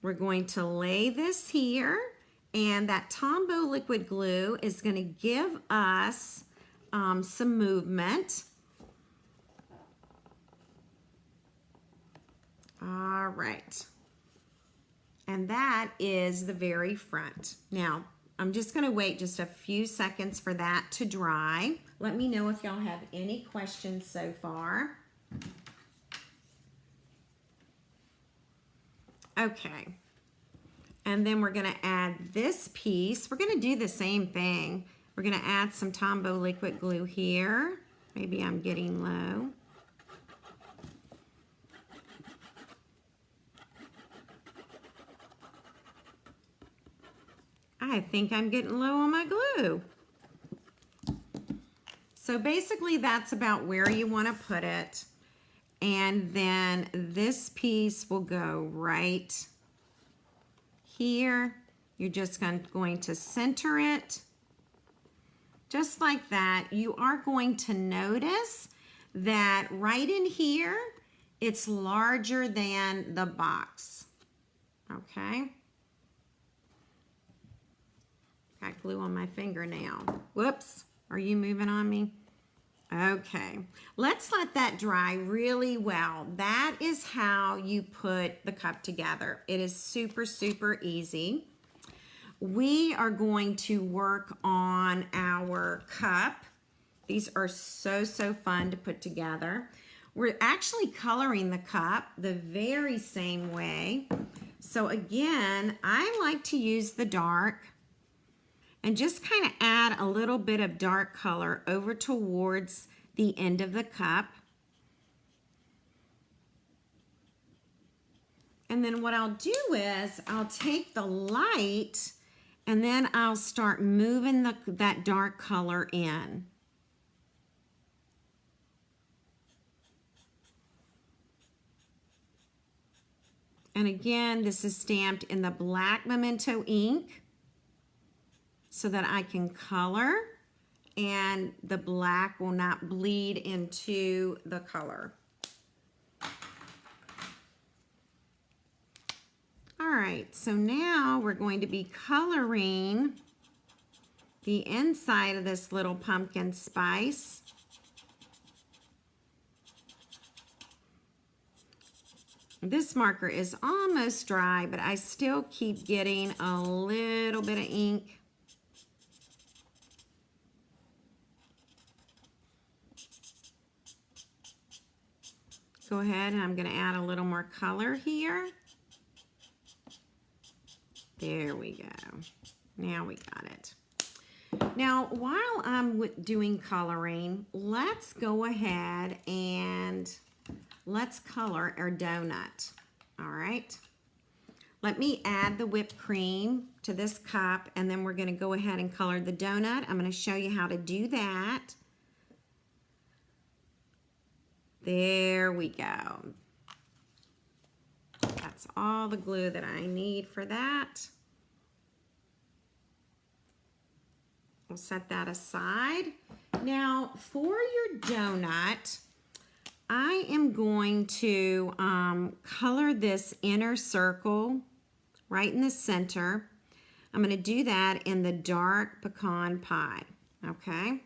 We're going to lay this here, and that Tombow liquid glue is going to give us some movement. All right. And that is the very front. Now, I'm just going to wait just a few seconds for that to dry. Let me know if y'all have any questions so far. Okay, and then we're going to add this piece. We're going to do the same thing. We're going to add some Tombow liquid glue here. Maybe I'm getting low. I think I'm getting low on my glue. So basically that's about where you want to put it. And then this piece will go right here. You're just going to center it just like that. You are going to notice that right in here, it's larger than the box, okay? Got glue on my finger now. Whoops, are you moving on me? Okay, let's let that dry really well. That is how you put the cup together. It is super, super easy. We are going to work on our cup. These are so, so fun to put together. We're actually coloring the cup the very same way. So again, I like to use the dark and just kind of add a little bit of dark color over towards the end of the cup. And then what I'll do is I'll take the light and then I'll start moving that dark color in. And again, this is stamped in the black Memento ink so that I can color and the black will not bleed into the color. All right, so now we're going to be coloring the inside of this little pumpkin spice. This marker is almost dry, but I still keep getting a little bit of ink. Go ahead and I'm going to add a little more color here. There we go. Now we got it. Now, while I'm doing coloring, let's go ahead and let's color our donut. All right. Let me add the whipped cream to this cup, and then we're going to go ahead and color the donut. I'm going to show you how to do that. There we go. That's all the glue that I need for that. We'll set that aside. Now, for your donut, I am going to color this inner circle right in the center. I'm going to do that in the dark pecan pie, okay?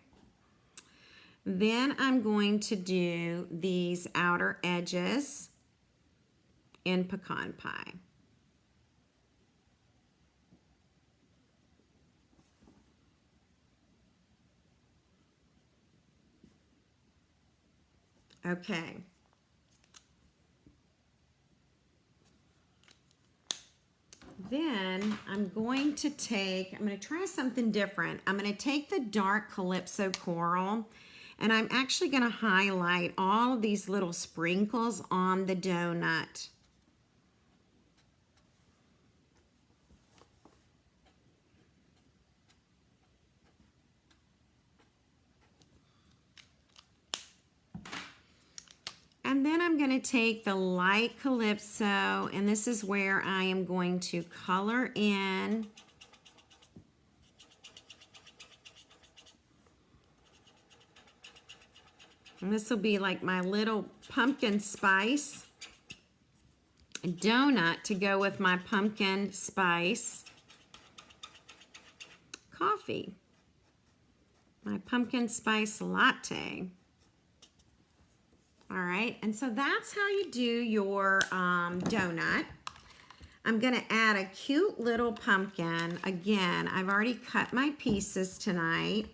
Then I'm going to do these outer edges in pecan pie. Okay. Then I'm going to try something different. I'm going to take the dark Calypso coral, and I'm actually going to highlight all of these little sprinkles on the donut. And then I'm going to take the light Calypso, and this is where I am going to color in and this will be like my little pumpkin spice donut to go with my pumpkin spice coffee, my pumpkin spice latte. All right, and so that's how you do your donut. I'm gonna add a cute little pumpkin. Again, I've already cut my pieces tonight.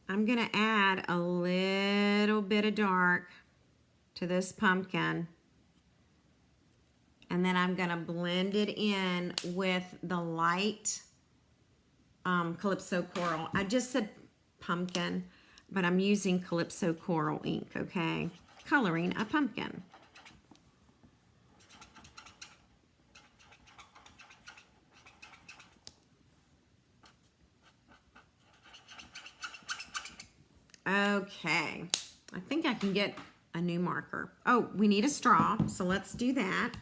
I'm gonna add a little bit of dark to this pumpkin. And then I'm gonna blend it in with the light Calypso coral. I just said pumpkin, but I'm using Calypso coral ink, okay? Coloring a pumpkin. Okay, I think I can get a new marker. Oh, we need a straw, so let's do that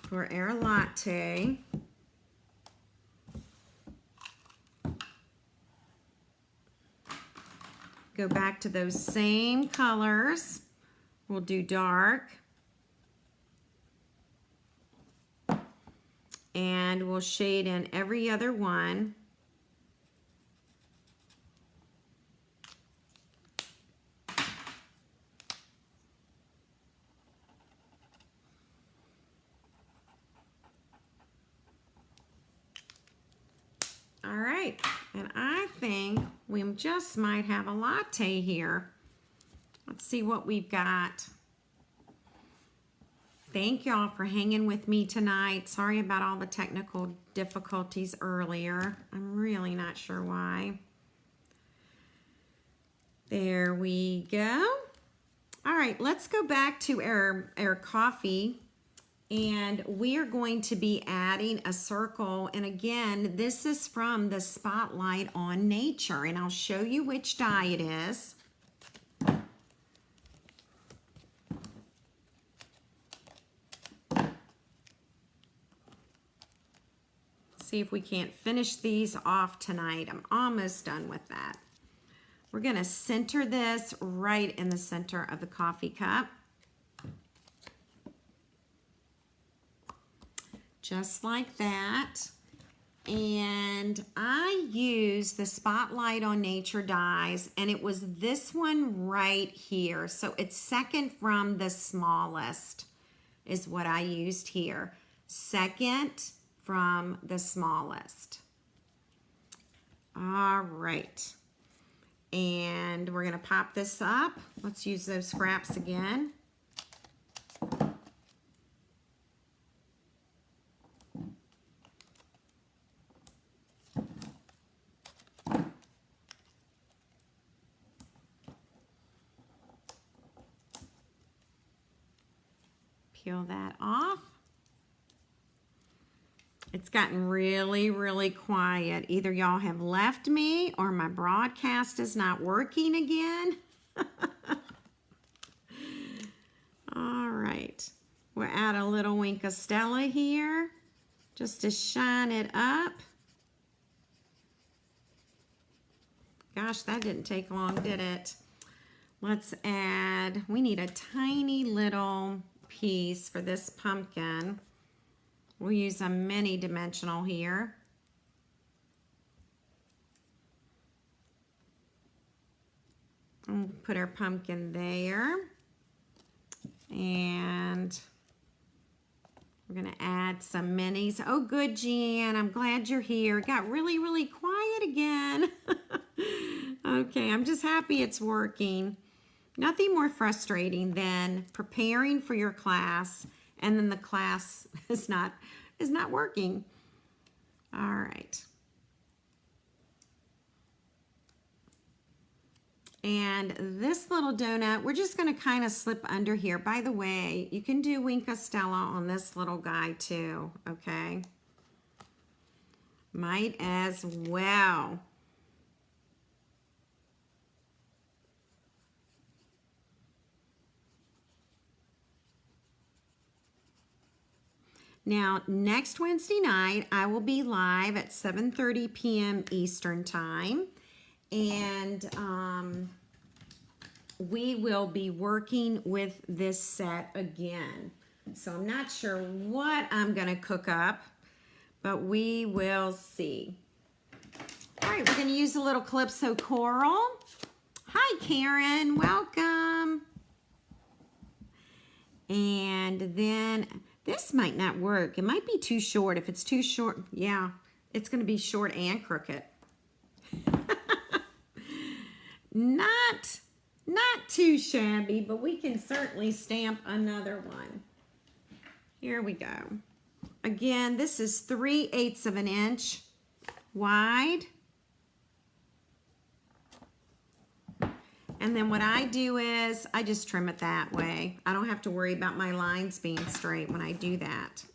for our latte. Go back to those same colors. We'll do dark. And we'll shade in every other one. All right, and I think we just might have a latte here. Let's see what we've got. Thank y'all for hanging with me tonight. Sorry about all the technical difficulties earlier. I'm really not sure why. There we go. All right, let's go back to our coffee. And we are going to be adding a circle. And again, this is from the Spotlight on Nature. And I'll show you which die it is. See if we can't finish these off tonight. I'm almost done with that. We're going to center this right in the center of the coffee cup. Just like that. And I use the Spotlight on Nature dies, and it was this one right here. So it's second from the smallest is what I used here. Second from the smallest. All right. And we're gonna pop this up. Let's use those scraps again. Peel that off. It's gotten really, really quiet. Either y'all have left me or my broadcast is not working again. All right. We'll add a little Wink of Stella here just to shine it up. Gosh, that didn't take long, did it? Let's add, we need a tiny little piece for this pumpkin. We'll use a mini dimensional here. And put our pumpkin there. And we're gonna add some minis. Oh, good, Jan, I'm glad you're here. It got really, really quiet again. Okay, I'm just happy it's working. Nothing more frustrating than preparing for your class and then the class is not working. All right. And this little donut, we're just gonna kind of slip under here. By the way, you can do Wink of Stella on this little guy too, okay? Might as well. Now, next Wednesday night, I will be live at 7:30 p.m. Eastern Time, and we will be working with this set again. So I'm not sure what I'm going to cook up, but we will see. All right, we're going to use a little Calypso Coral. Hi, Karen. Welcome. And then this might not work. It might be too short. If it's too short, yeah, it's going to be short and crooked. Not too shabby, but we can certainly stamp another one. Here we go. Again, this is 3/8 of an inch wide. And then what I do is I just trim it that way. I don't have to worry about my lines being straight when I do that.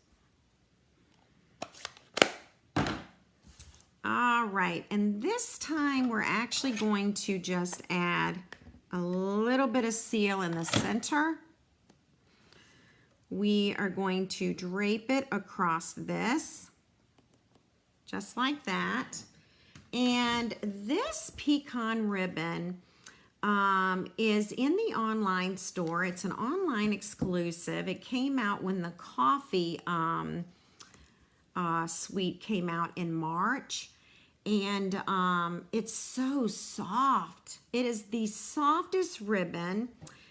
All right, and this time we're actually going to just add a little bit of seal in the center. We are going to drape it across this, just like that. And this pecan ribbon is in the online store. It's an online exclusive. It came out when the coffee suite came out in March. And it's so soft. It is the softest ribbon.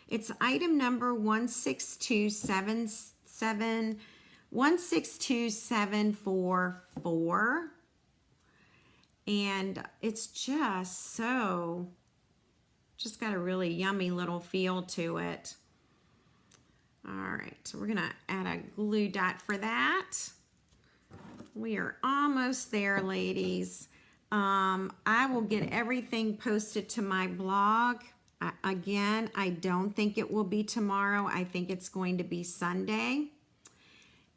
It's item number 162744. And it's just got a really yummy little feel to it. All right, so we're gonna add a glue dot for that. We are almost there, ladies. I will get everything posted to my blog. Again, I don't think it will be tomorrow. I think it's going to be Sunday.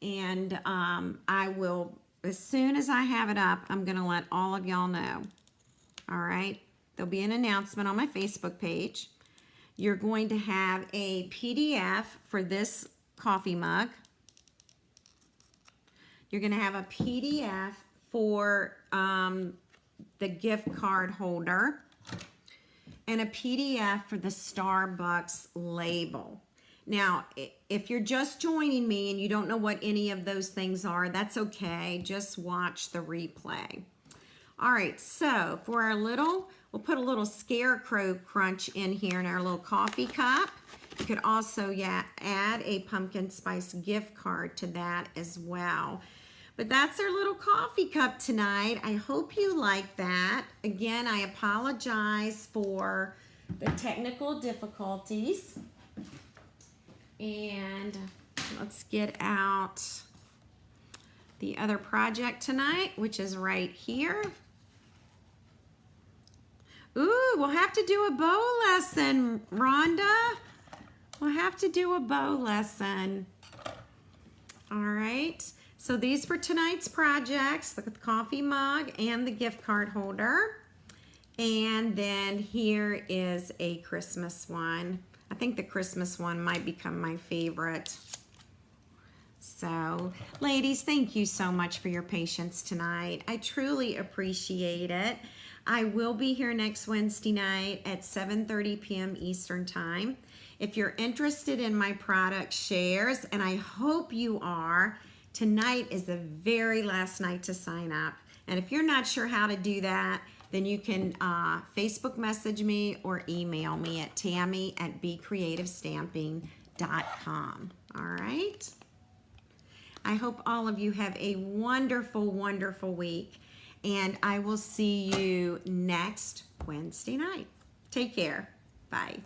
And I will, as soon as I have it up, I'm going to let all of y'all know. All right? There'll be an announcement on my Facebook page. You're going to have a PDF for this coffee mug. You're going to have a PDF for the gift card holder and a PDF for the Starbucks label. Now, if you're just joining me and you don't know what any of those things are, that's okay. Just watch the replay. All right, so for our little, we'll put a little scarecrow crunch in here in our little coffee cup. You could also add a pumpkin spice gift card to that as well. But that's our little coffee cup tonight. I hope you like that. Again, I apologize for the technical difficulties. And let's get out the other project tonight, which is right here. Ooh, we'll have to do a bow lesson, Rhonda. We'll have to do a bow lesson. All right, so these were tonight's projects, the coffee mug and the gift card holder. And then here is a Christmas one. I think the Christmas one might become my favorite. So, ladies, thank you so much for your patience tonight. I truly appreciate it. I will be here next Wednesday night at 7:30 p.m. Eastern Time. If you're interested in my product shares, and I hope you are, tonight is the very last night to sign up. And if you're not sure how to do that, then you can Facebook message me or email me at tammy@becreativestamping.com. All right? I hope all of you have a wonderful, wonderful week, and I will see you next Wednesday night. Take care. Bye.